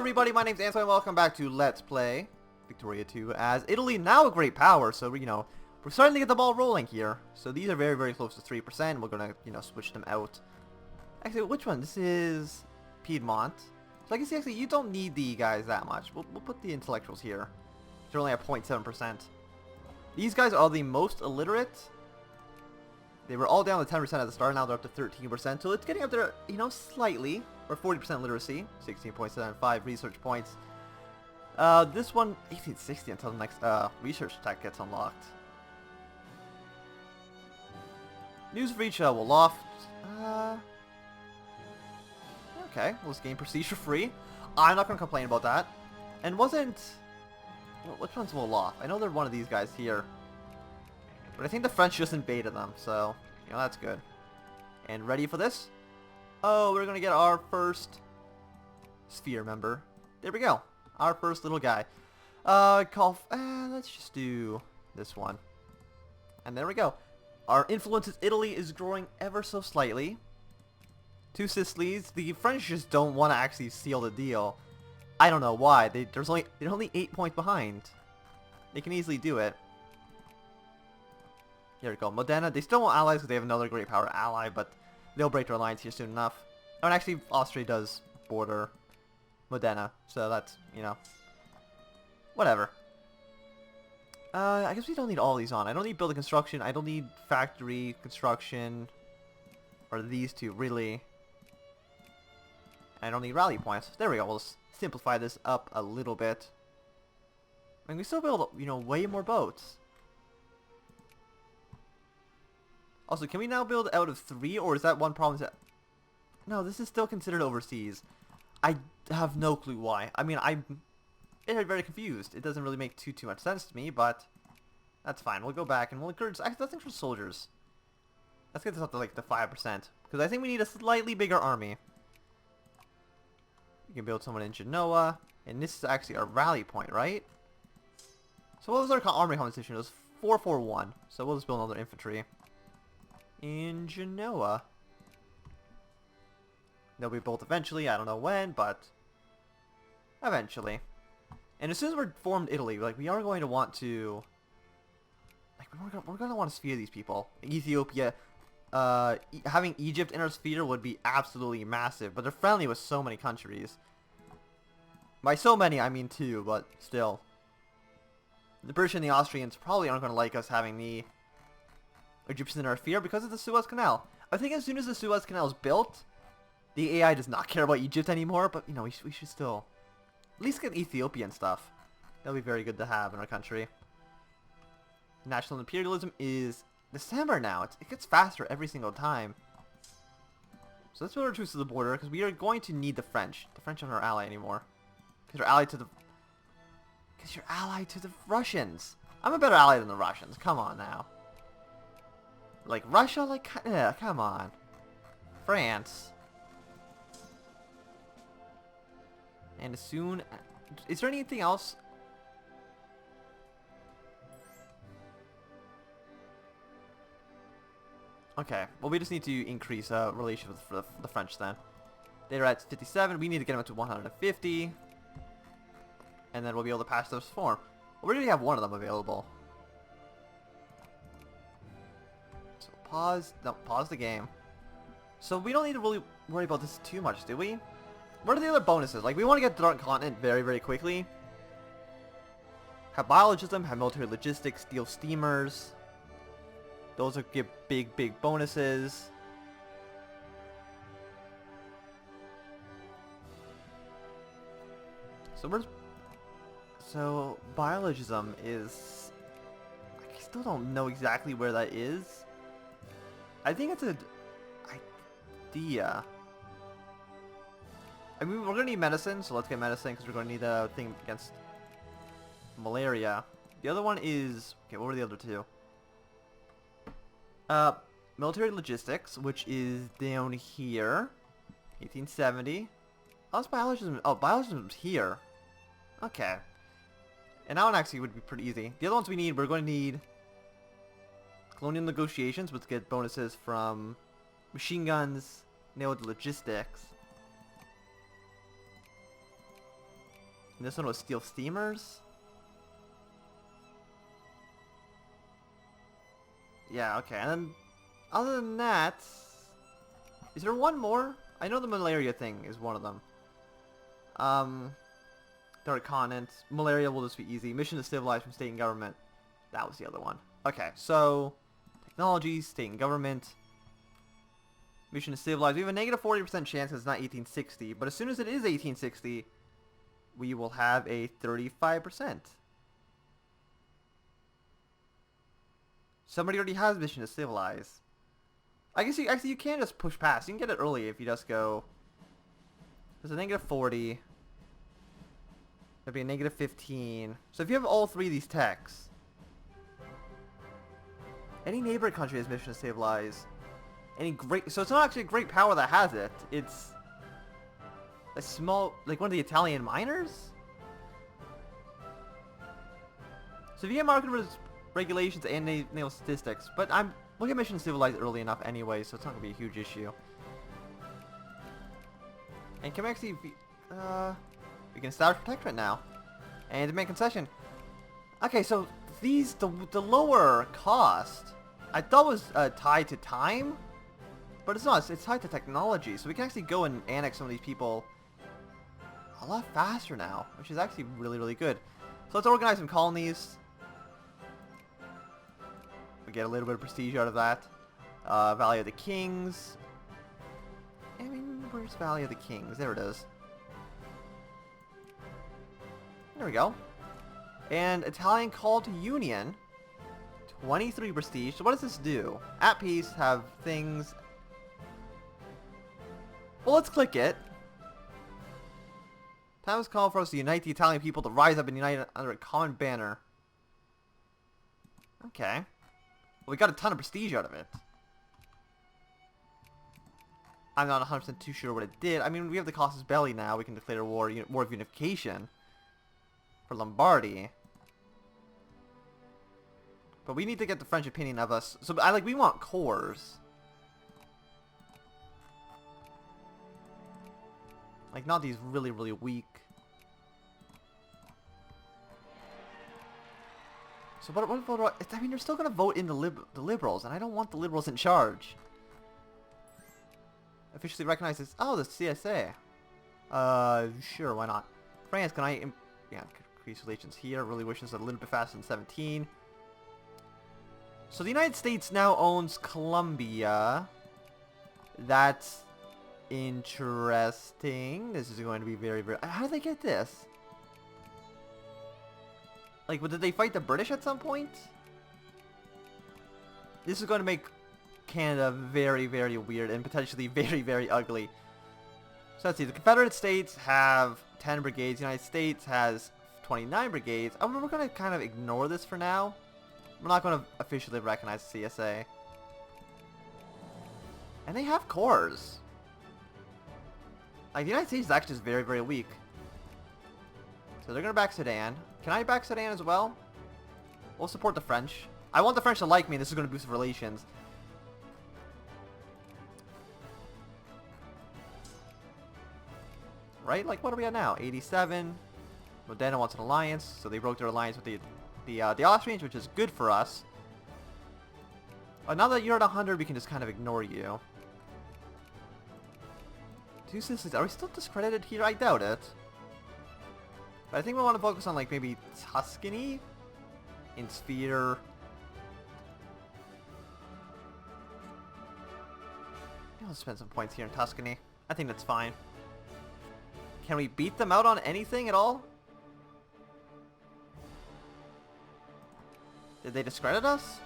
everybody, my name's Antoine, welcome back to Let's Play Victoria 2 as Italy, now a great power, so, we're starting to get the ball rolling here. So these are very, very close to 3%, we're gonna, switch them out. Actually, which one? This is Piedmont. So I can see, actually, you don't need the guys that much. We'll put the intellectuals here. They're only at 0.7%. These guys are the most illiterate. They were all down to 10% at the start, now they're up to 13%, so it's getting up there, slightly. Or 40% literacy, 16.75 research points. This one, 1860 until the next research tech gets unlocked. News for each Wolof. Okay, let's gain prestige for free. I'm not going to complain about that. And wasn't... Which one's Wolof? I know they're one of these guys here. But I think the French just invaded them, so, that's good. And ready for this? Oh, we're gonna get our first sphere member. There we go. Our first little guy. Let's just do this one. And there we go. Our influence in Italy is growing ever so slightly. 2 Sicilies. The French just don't want to actually seal the deal. I don't know why. They're only 8 points behind. They can easily do it. Here we go. Modena. They still want allies because they have another great power ally, but they'll break their alliance here soon enough. Oh, and actually, Austria does border Modena, so that's, whatever. I guess we don't need all these on. I don't need building construction. I don't need factory construction. Or these two, really. I don't need rally points. There we go. We'll simplify this up a little bit. I mean, we still build, way more boats. Also, can we now build out of 3, or is that one problem? No, this is still considered overseas. I have no clue why. I mean, I'm very confused. It doesn't really make too much sense to me, but that's fine. We'll go back and we'll encourage... Actually, let's encourage soldiers. Let's get this up to, like, the 5%. Because I think we need a slightly bigger army. We can build someone in Genoa. And this is actually our rally point, right? So what was our army composition? It was 441. So we'll just build another infantry in Genoa. They'll be built eventually. I don't know when, but eventually. And as soon as we're formed Italy, like, we are going to want to, like, we're going to want to sphere these people. Ethiopia, having Egypt in our sphere would be absolutely massive, but they're friendly with so many countries. By so many, I mean 2, but still. The British and the Austrians probably aren't going to like us having the Egyptians in our sphere because of the Suez Canal. I think as soon as the Suez Canal is built, the AI does not care about Egypt anymore, but, we should still at least get Ethiopian stuff. That'll be very good to have in our country. National imperialism is December now. It gets faster every single time. So let's build our troops to the border, because we are going to need the French. The French aren't our ally anymore. Because you're allied to the Russians. I'm a better ally than the Russians. Come on now. Like, Russia? Like, yeah, come on. France. And as soon... Is there anything else? Okay. Well, we just need to increase relations with the French then. They're at 57. We need to get them up to 150. And then we'll be able to pass those form. Well, we already have one of them available. So pause. No, pause the game. So we don't need to really worry about this too much, do we? What are the other bonuses? Like, we want to get the Dark Continent very, very quickly. Have biologism, have military logistics, steel steamers. Those will give big, big bonuses. So biologism is... I still don't know exactly where that is. I think it's an idea. I mean, we're going to need medicine, so let's get medicine, because we're going to need a thing against malaria. The other one is... Okay, what were the other two? Military logistics, which is down here. 1870. Oh, it's biologism. Oh, biologism's here. Okay. And that one actually would be pretty easy. The other ones we need, we're going to need colonial negotiations, which get bonuses from machine guns, nailed logistics. And this one was steel steamers. Yeah, okay. And then, other than that, is there one more? I know the malaria thing is one of them. Dark continent. Malaria will just be easy. Mission to civilize from state and government. That was the other one. Okay, so technology, state and government. Mission to civilize. We have a negative 40% chance it's not 1860, but as soon as it is 1860, we will have a 35%. Somebody already has mission to civilize. I guess you can just push past. You can get it early if you just go. There's a negative 40. There'd be a negative 15. So if you have all three of these techs, any neighboring country has mission to stabilize. Any great, so it's not actually a great power that has it. It's a small, like one of the Italian miners. So if you have market regulations and naval statistics, but we'll get mission to stabilize early enough anyway, so it's not gonna be a huge issue. And can we actually, we can establish protectorate now, and demand concession. Okay, so these the lower cost I thought was tied to time, but it's not. It's tied to technology, so we can actually go and annex some of these people a lot faster now, which is actually really, really good. So let's organize some colonies. We get a little bit of prestige out of that. Valley of the Kings. I mean, where's Valley of the Kings? There it is. There we go. And Italian call to union. 23 prestige. So what does this do? At peace, have things. Well, let's click it. Time has called for us to unite the Italian people to rise up and unite under a common banner. Okay. Well, we got a ton of prestige out of it. I'm not 100% too sure what it did. I mean, we have the casus belli now. We can declare war of unification for Lombardy. But we need to get the French opinion of us. So, we want cores. Like, not these really, really weak. So what I mean, they're still going to vote in the Liberals, and I don't want the Liberals in charge. Officially recognizes, oh, the CSA. Sure, why not? France, can I, increase relations here. Really wishes a little bit faster than 17. So the United States now owns Colombia. That's interesting. This is going to be very, very... How did they get this? Like, did they fight the British at some point? This is going to make Canada very, very weird and potentially very, very ugly. So let's see. The Confederate States have 10 brigades. The United States has 29 brigades. We're going to kind of ignore this for now. We're not going to officially recognize the CSA. And they have cores. Like, the United States is actually just very, very weak. So they're going to back Sudan. Can I back Sudan as well? We'll support the French. I want the French to like me. This is going to boost relations. Right? Like, what are we at now? 87. Modena wants an alliance, so they broke their alliance with the Austrians, which is good for us. Now that you're at 100, we can just kind of ignore you. Two citizens. Are we still discredited here? I doubt it. But I think we want to focus on, like, maybe Tuscany in Sphere. I'll spend some points here in Tuscany. I think that's fine. Can we beat them out on anything at all? Did they discredit us?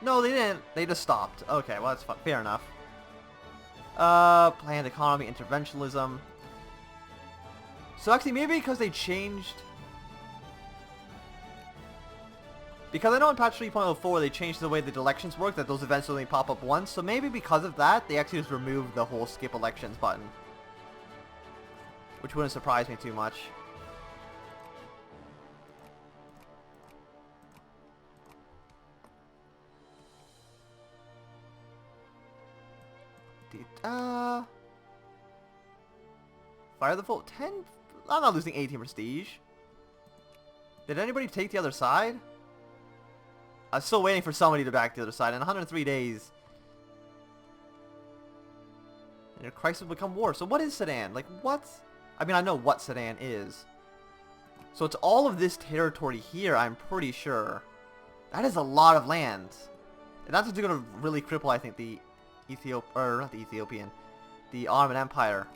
No, they didn't. They just stopped. Okay, well, that's fine. Fair enough. Planned economy, interventionism. So actually, maybe because they changed... Because I know in patch 3.04 they changed the way the elections work, that those events only pop up once. So maybe because of that, they actually just removed the whole skip elections button. Which wouldn't surprise me too much. Fire the vote. 10 I'm not losing 18 prestige. Did anybody take the other side? I'm still waiting for somebody to back the other side. In 103 days. And your crisis will become war. So what is Sudan? Like, what? I mean, I know what Sudan is. So it's all of this territory here, I'm pretty sure. That is a lot of land. And that's what's going to really cripple, I think, the the Ottoman Empire.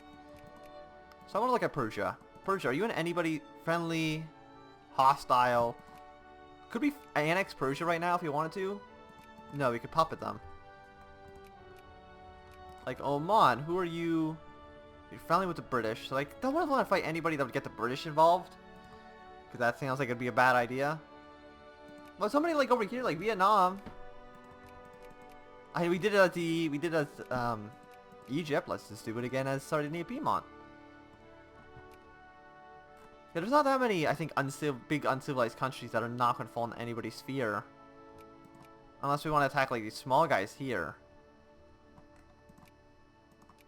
So I want to look at Persia. Persia, are you in anybody friendly, hostile? Could we annex Persia right now if we wanted to? No, we could puppet them. Like, Oman, who are you? You're friendly with the British. So, like, I don't want to fight anybody that would get the British involved. Because that sounds like it'd be a bad idea. But somebody, like, over here, like, Vietnam. We did it as, Egypt. Let's just do it again as Sardinia, Piedmont. Yeah, there's not that many, I think, big uncivilized countries that are not going to fall into anybody's sphere. Unless we want to attack, like, these small guys here.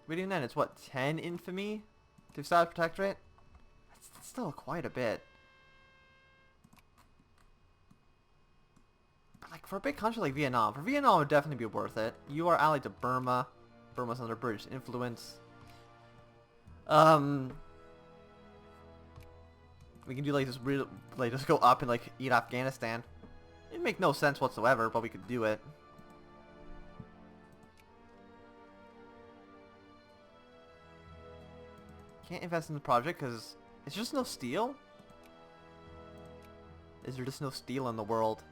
What are we doing then? It's what, 10 infamy to establish protectorate? That's still quite a bit. But like for a big country like Vietnam, it would definitely be worth it. You are allied to Burma. Burma's under British influence. We can do like this real, like just go up and like eat Afghanistan. It'd make no sense whatsoever, but we could do it. Can't invest in the project because it's just no steel. Is there just no steel in the world?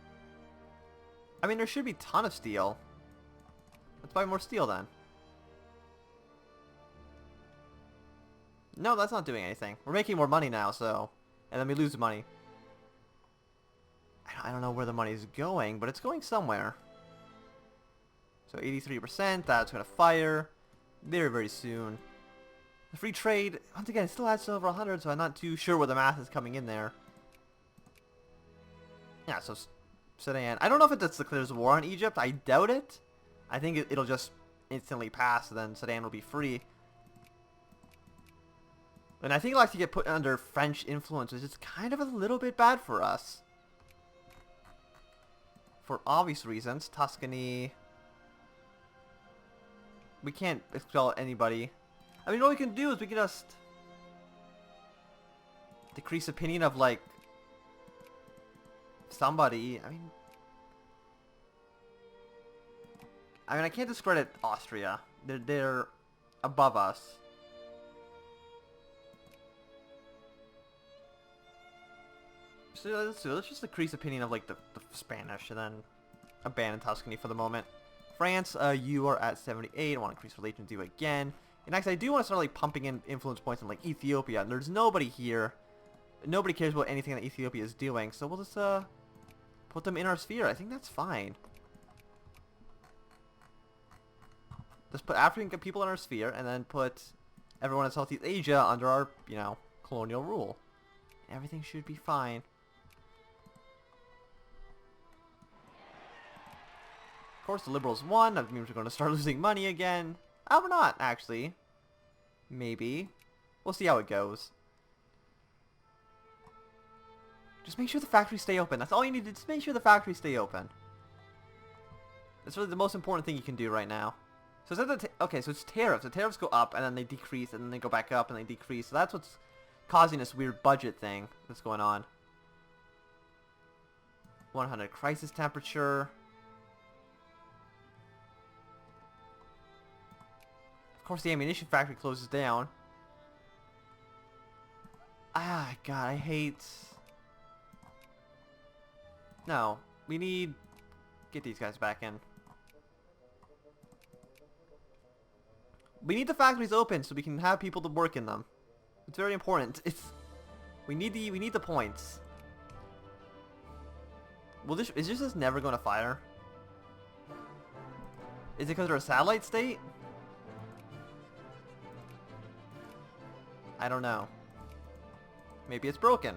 I mean, there should be a ton of steel. Let's buy more steel then. No, that's not doing anything. We're making more money now, so... And then we lose the money. I don't know where the money is going, but it's going somewhere. So 83%, that's going to fire very, very soon. The free trade, once again, it still adds to over 100, so I'm not too sure where the math is coming in there. Yeah, so Sudan. I don't know if it just declares war on Egypt. I doubt it. I think it'll just instantly pass, and then Sudan will be free. And I think it'll actually get put under French influence, which is kind of a little bit bad for us. For obvious reasons. Tuscany. We can't expel anybody. I mean, what we can do is we can just decrease opinion of, like, somebody. I mean, I can't discredit Austria. They're above us. So let's just decrease opinion of, like, the Spanish and then abandon Tuscany for the moment. France, you are at 78. I want to increase relations with you again. And next, I do want to start, like, pumping in influence points in, like, Ethiopia. There's nobody here. Nobody cares about anything that Ethiopia is doing. So we'll just, put them in our sphere. I think that's fine. Just put African people in our sphere, and then put everyone in Southeast Asia under our, you know, colonial rule. Everything should be fine. Of course, the Liberals won. That means we're going to start losing money again. Oh, we're not, actually. Maybe. We'll see how it goes. Just make sure the factories stay open. That's all you need to do. Just make sure the factories stay open. That's really the most important thing you can do right now. So is that okay, so it's tariffs. The tariffs go up, and then they decrease, and then they go back up, and they decrease. So that's what's causing this weird budget thing that's going on. 100 crisis temperature. Of course, the ammunition factory closes down. Ah, God, I hate... No, we need... Get these guys back in. We need the factories open so we can have people to work in them. It's very important. We need the points. Is this just never going to fire? Is it because they're a satellite state? I don't know. Maybe it's broken.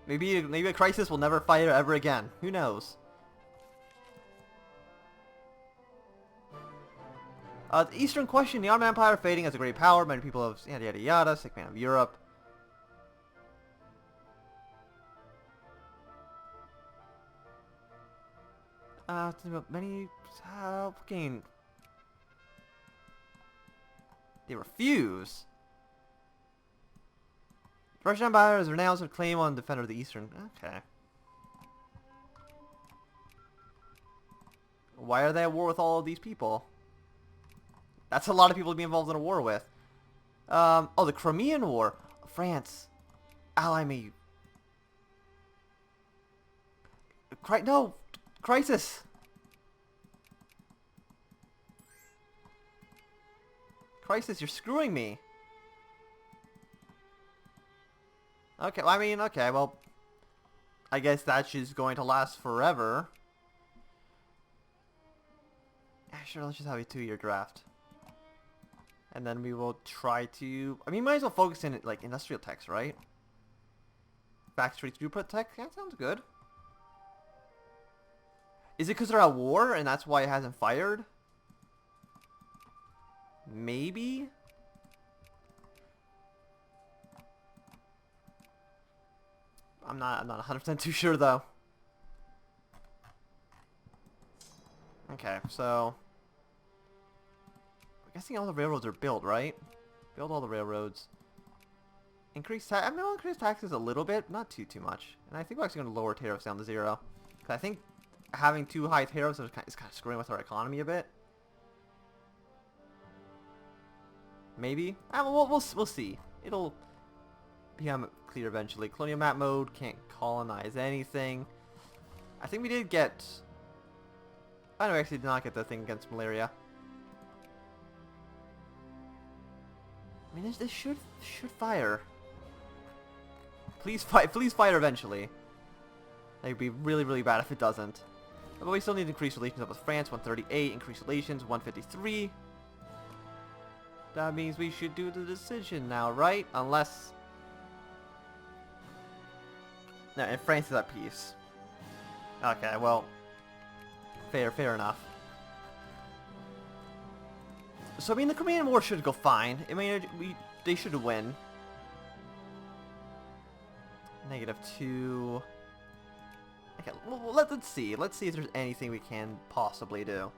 Maybe a crisis will never fire ever again. Who knows? The Eastern question, the Ottoman Empire fading as a great power. Many people of yada yada yada. Sick man of Europe. Many fucking. They refuse. The Russian Empire is renounced a claim on defender of the Eastern. Okay. Why are they at war with all of these people? That's a lot of people to be involved in a war with. Oh, the Crimean War. France. Ally me. No. Crisis. Crisis, you're screwing me. Okay, well, I mean, okay, well, I guess that's just going to last forever. Yeah, sure, let's just have a 2-year draft. And then we will try to... I mean, might as well focus in, like, industrial techs, right? Factory throughput tech? That sounds good. Is it because they're at war and that's why it hasn't fired? Maybe? I'm not 100% too sure though. Okay, so I'm guessing all the railroads are built, right? Build all the railroads. Increase tax. I mean, I'll increase taxes a little bit, not too much. And I think we're actually going to lower tariffs down to 0. I think having too high tariffs is kind of screwing with our economy a bit. Maybe. We'll see. It'll become clear eventually. Colonial map mode, can't colonize anything. I think we did get... I know we actually did not get the thing against malaria. I mean, this should fire. Please fire eventually. That would be really, really bad if it doesn't. But we still need to increase relations up with France, 138. Increase relations, 153. That means we should do the decision now, right? Unless... No, and France is at peace. Okay, well... Fair enough. So, I mean, the Crimean War should go fine. I mean, they should win. -2... Okay, well, let's see. Let's see if there's anything we can possibly do.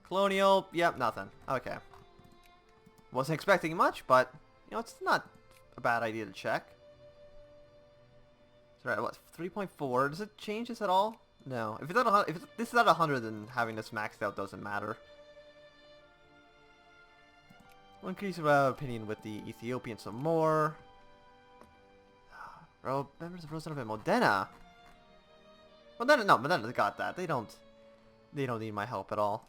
Colonial, yep, nothing. Okay. Wasn't expecting much, but, you know, it's not a bad idea to check. Sorry, what, 3.4? Does it change this at all? No. If it's at 100, if this is at 100, then having this maxed out doesn't matter. We'll increase our opinion with the Ethiopian some more. Bro, members of Rosen of Modena. Modena, no, Modena's got that. They don't need my help at all.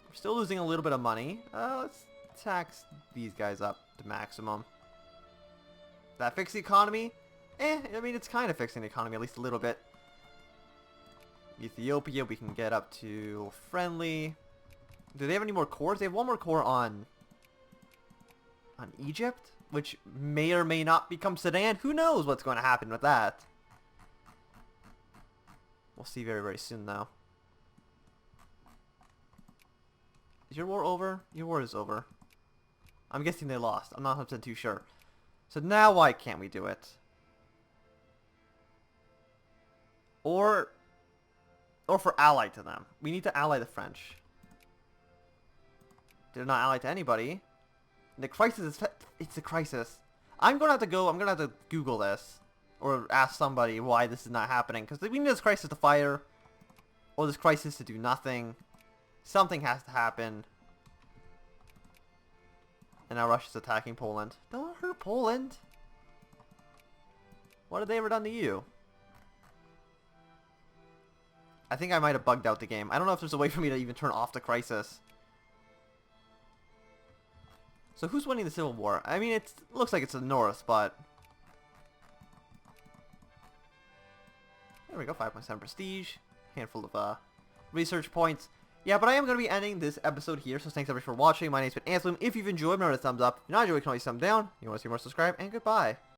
We're still losing a little bit of money. Let's tax these guys up to maximum. That fix the economy? I mean, it's kind of fixing the economy, at least a little bit. Ethiopia, we can get up to friendly. Do they have any more cores? They have one more core on Egypt, which may or may not become Sudan. Who knows what's going to happen with that? We'll see very, very soon, though. Is your war over? Your war is over. I'm guessing they lost. I'm not 100% too sure. So now why can't we do it? Or for allied to them. We need to ally the French. They're not allied to anybody. The crisis is... It's a crisis. I'm gonna have to Google this. Or ask somebody why this is not happening. Because we need this crisis to fire. Or this crisis to do nothing. Something has to happen. And now Russia's attacking Poland. Don't hurt Poland. What have they ever done to you? I think I might have bugged out the game. I don't know if there's a way for me to even turn off the crisis. So who's winning the Civil War? I mean, it looks like it's the North, but... There we go, 5.7 prestige. Handful of research points. Yeah, but I am going to be ending this episode here, so thanks everybody for watching. My name's been Anselm. If you've enjoyed, remember to thumbs up. If you're not enjoying, you can always thumb down. If you want to see more, subscribe, and goodbye.